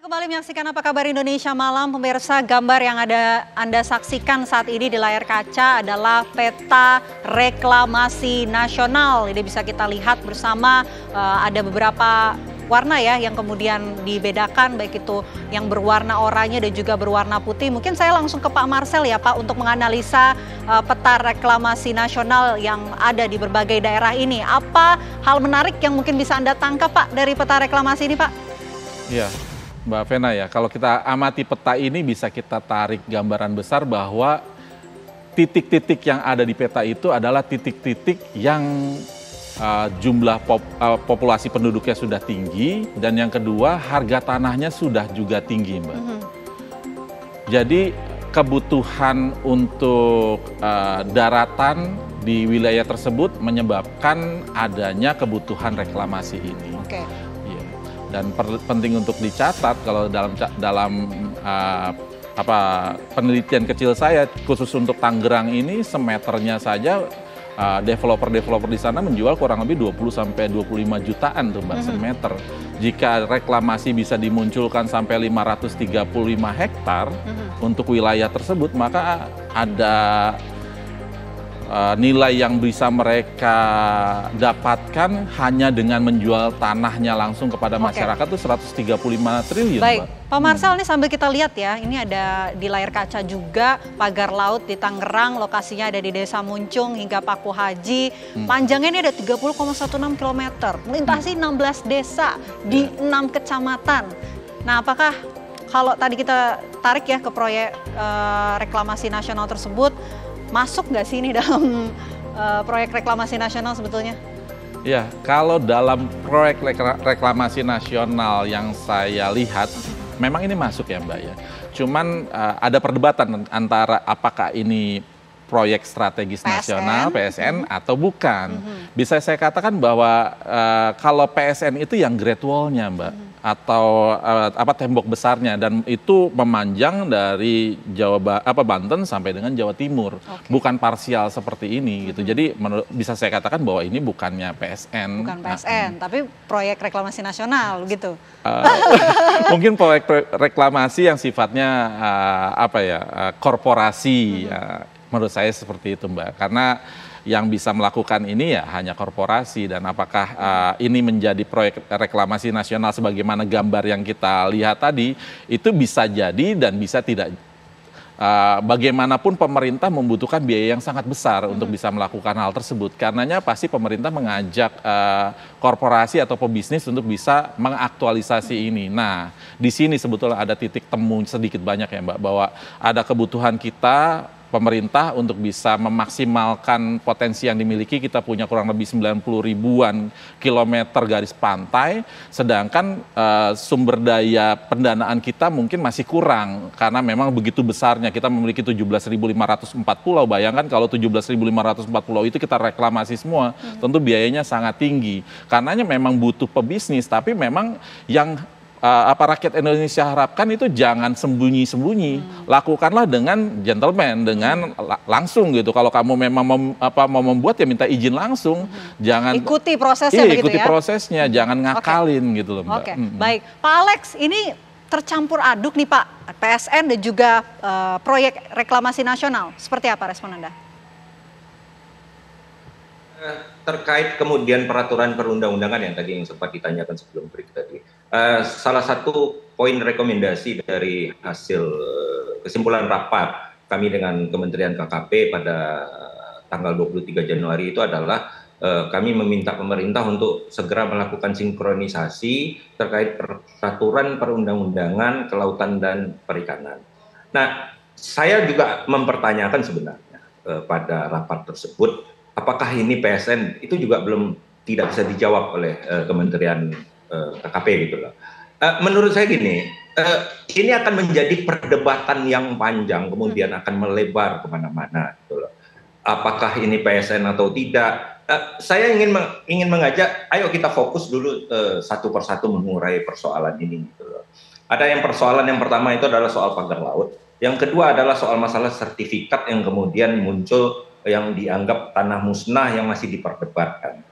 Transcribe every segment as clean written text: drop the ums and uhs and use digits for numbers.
Kembali menyaksikan Apa Kabar Indonesia Malam, pemirsa. Gambar yang Anda saksikan saat ini di layar kaca adalah peta reklamasi nasional. Ini bisa kita lihat bersama, ada beberapa warna ya yang kemudian dibedakan, baik itu yang berwarna oranye dan juga berwarna putih. Mungkin saya langsung ke Pak Marcel ya Pak, untuk menganalisa peta reklamasi nasional yang ada di berbagai daerah ini. Apa hal menarik yang mungkin bisa Anda tangkap Pak dari peta reklamasi ini Pak? Iya, Mbak Vena ya, kalau kita amati peta ini bisa kita tarik gambaran besar bahwa titik-titik yang ada di peta itu adalah titik-titik yang jumlah populasi penduduknya sudah tinggi, dan yang kedua harga tanahnya sudah juga tinggi, Mbak. Jadi kebutuhan untuk daratan di wilayah tersebut menyebabkan adanya kebutuhan reklamasi ini. Oke. Dan penting untuk dicatat kalau dalam penelitian kecil saya khusus untuk Tangerang ini, semeternya saja developer di sana menjual kurang lebih 20 sampai 25 jutaan tuh Mbak, semeter. Jika reklamasi bisa dimunculkan sampai 535 hektar untuk wilayah tersebut, maka ada nilai yang bisa mereka dapatkan hanya dengan menjual tanahnya langsung kepada masyarakat itu 135 triliun. Baik, Mbak. Pak Marcel, ini sambil kita lihat ya, ini ada di layar kaca juga pagar laut di Tangerang, lokasinya ada di Desa Muncung hingga Paku Haji. Panjangnya ini ada 30,16 km, melintasi 16 desa di 6 kecamatan. Nah, apakah kalau tadi kita tarik ya ke proyek reklamasi nasional tersebut, masuk nggak sih ini dalam proyek reklamasi nasional sebetulnya? Ya, kalau dalam proyek reklamasi nasional yang saya lihat, memang ini masuk ya Mbak ya. Cuman ada perdebatan antara apakah ini proyek strategis nasional, PSN, atau bukan. Bisa saya katakan bahwa kalau PSN itu yang Great Wall-nya Mbak, atau tembok besarnya, dan itu memanjang dari Banten sampai dengan Jawa Timur, bukan parsial seperti ini gitu. Jadi bisa saya katakan bahwa ini bukannya PSN. Bukan PSN, tapi proyek reklamasi nasional gitu. Mungkin proyek reklamasi yang sifatnya korporasi. Menurut saya seperti itu Mbak, karena yang bisa melakukan ini ya hanya korporasi. Dan apakah ini menjadi proyek reklamasi nasional sebagaimana gambar yang kita lihat tadi, itu bisa jadi dan bisa tidak. Bagaimanapun pemerintah membutuhkan biaya yang sangat besar untuk bisa melakukan hal tersebut. Karenanya pasti pemerintah mengajak korporasi atau pebisnis untuk bisa mengaktualisasi ini. Nah, di sini sebetulnya ada titik temu sedikit banyak ya Mbak, bahwa ada kebutuhan kita pemerintah untuk bisa memaksimalkan potensi yang dimiliki. Kita punya kurang lebih 90 ribuan kilometer garis pantai, sedangkan sumber daya pendanaan kita mungkin masih kurang karena memang begitu besarnya. Kita memiliki 17.504 pulau. Bayangkan kalau 17.504 pulau itu kita reklamasi semua, tentu biayanya sangat tinggi. Karenanya memang butuh pebisnis, tapi memang yang rakyat Indonesia harapkan itu jangan sembunyi-sembunyi, lakukanlah dengan gentleman, dengan langsung gitu. Kalau kamu memang mau membuat ya minta izin langsung, jangan ikuti prosesnya begitu ikuti ya. prosesnya, jangan ngakalin gitu loh Mbak. Oke, baik. Pak Alex, ini tercampur aduk nih Pak, PSN dan juga proyek reklamasi nasional. Seperti apa respon Anda? Terkait kemudian peraturan perundang-undangan yang tadi yang sempat ditanyakan sebelum break tadi, salah satu poin rekomendasi dari hasil kesimpulan rapat kami dengan Kementerian KKP pada tanggal 23 Januari itu adalah kami meminta pemerintah untuk segera melakukan sinkronisasi terkait peraturan perundang-undangan kelautan dan perikanan. Nah, saya juga mempertanyakan sebenarnya pada rapat tersebut, apakah ini PSN, itu juga tidak bisa dijawab oleh Kementerian KKP gitu loh. Menurut saya gini, ini akan menjadi perdebatan yang panjang, kemudian akan melebar kemana-mana gitu loh. Apakah ini PSN atau tidak? Saya ingin mengajak, ayo kita fokus dulu satu persatu mengurai persoalan ini gitu loh. Ada persoalan yang pertama itu adalah soal pagar laut. Yang kedua adalah soal masalah sertifikat yang kemudian muncul, yang dianggap tanah musnah yang masih diperdebatkan.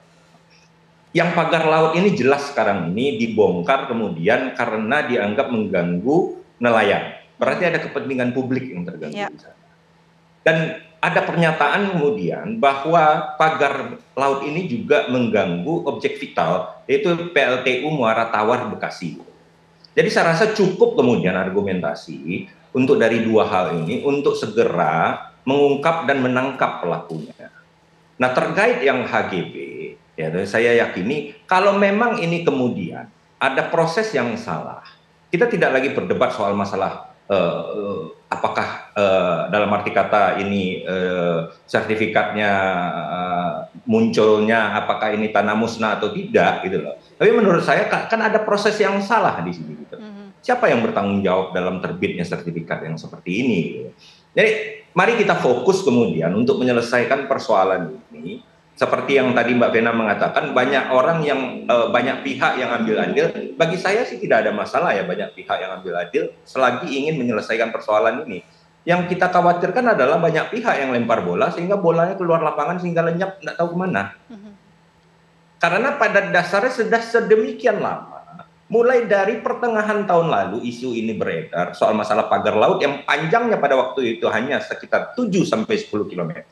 yang pagar laut ini jelas sekarang ini dibongkar kemudian karena dianggap mengganggu nelayan. Berarti ada kepentingan publik yang terganggu di sana. Dan ada pernyataan kemudian bahwa pagar laut ini juga mengganggu objek vital, yaitu PLTU Muara Tawar Bekasi. Jadi saya rasa cukup kemudian argumentasi untuk dari dua hal ini untuk segera mengungkap dan menangkap pelakunya. Nah, terkait yang HGB, ya, saya yakini kalau memang ini kemudian ada proses yang salah, kita tidak lagi berdebat soal masalah apakah dalam arti kata ini sertifikatnya munculnya apakah ini tanah musnah atau tidak gitu loh. Tapi menurut saya kan ada proses yang salah di sini gitu. Siapa yang bertanggung jawab dalam terbitnya sertifikat yang seperti ini gitu. Jadi mari kita fokus kemudian untuk menyelesaikan persoalan ini. Seperti yang tadi Mbak Vena mengatakan, banyak orang yang banyak pihak yang ambil andil. Bagi saya sih tidak ada masalah ya banyak pihak yang ambil andil selagi ingin menyelesaikan persoalan ini. Yang kita khawatirkan adalah banyak pihak yang lempar bola sehingga bolanya keluar lapangan sehingga lenyap nggak tahu kemana. Karena pada dasarnya sudah sedemikian lama. Mulai dari pertengahan tahun lalu isu ini beredar soal masalah pagar laut yang panjangnya pada waktu itu hanya sekitar 7-10 km.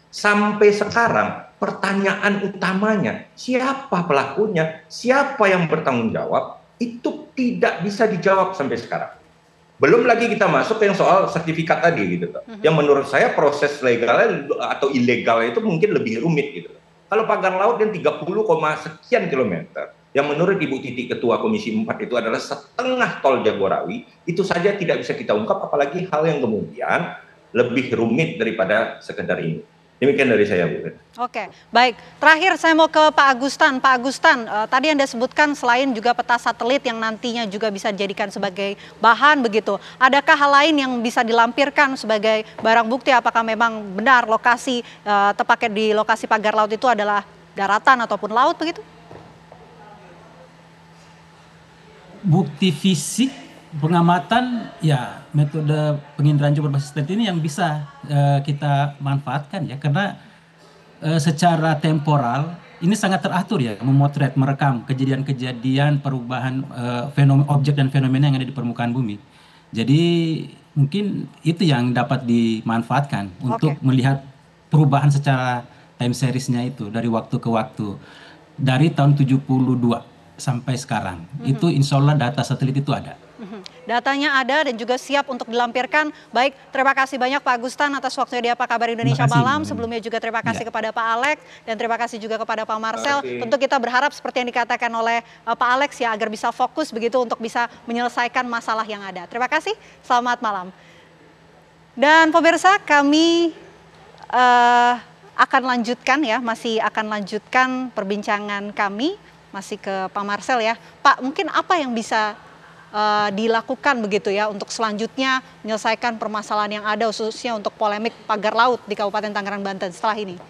Sampai sekarang pertanyaan utamanya siapa pelakunya, siapa yang bertanggung jawab, itu tidak bisa dijawab sampai sekarang. Belum lagi kita masuk ke yang soal sertifikat tadi gitu. Yang menurut saya proses legalnya atau ilegal itu mungkin lebih rumit gitu. Kalau pagar laut yang 30, sekian kilometer, yang menurut Ibu Titi Ketua Komisi 4 itu adalah setengah tol Jagorawi, itu saja tidak bisa kita ungkap, apalagi hal yang kemudian lebih rumit daripada sekedar ini. Demikian dari saya, Bu. Oke, baik. Terakhir saya mau ke Pak Agustan. Pak Agustan, tadi Anda sebutkan selain juga peta satelit yang nantinya juga bisa dijadikan sebagai bahan begitu. Adakah hal lain yang bisa dilampirkan sebagai barang bukti apakah memang benar lokasi tepatnya di lokasi pagar laut itu adalah daratan ataupun laut begitu? Bukti fisik pengamatan ya metode penginderaan coba berbasis satelit ini yang bisa kita manfaatkan ya karena secara temporal ini sangat teratur ya memotret merekam kejadian-kejadian perubahan objek dan fenomena yang ada di permukaan bumi. Jadi mungkin itu yang dapat dimanfaatkan untuk melihat perubahan secara time seriesnya itu dari waktu ke waktu dari tahun 72 sampai sekarang. Itu insya Allah data satelit itu ada. Datanya ada dan juga siap untuk dilampirkan. Baik, terima kasih banyak Pak Agustan atas waktunya di Apa Kabar Indonesia Malam. Sebelumnya juga terima kasih kepada Pak Alex dan terima kasih juga kepada Pak Marcel. Tentu kita berharap seperti yang dikatakan oleh Pak Alex ya agar bisa fokus begitu untuk bisa menyelesaikan masalah yang ada. Terima kasih, selamat malam. Dan pemirsa kami akan lanjutkan ya, masih akan lanjutkan perbincangan kami. Masih ke Pak Marcel ya. Pak, mungkin apa yang bisa dilakukan begitu ya untuk selanjutnya menyelesaikan permasalahan yang ada khususnya untuk polemik pagar laut di Kabupaten Tangerang, Banten setelah ini?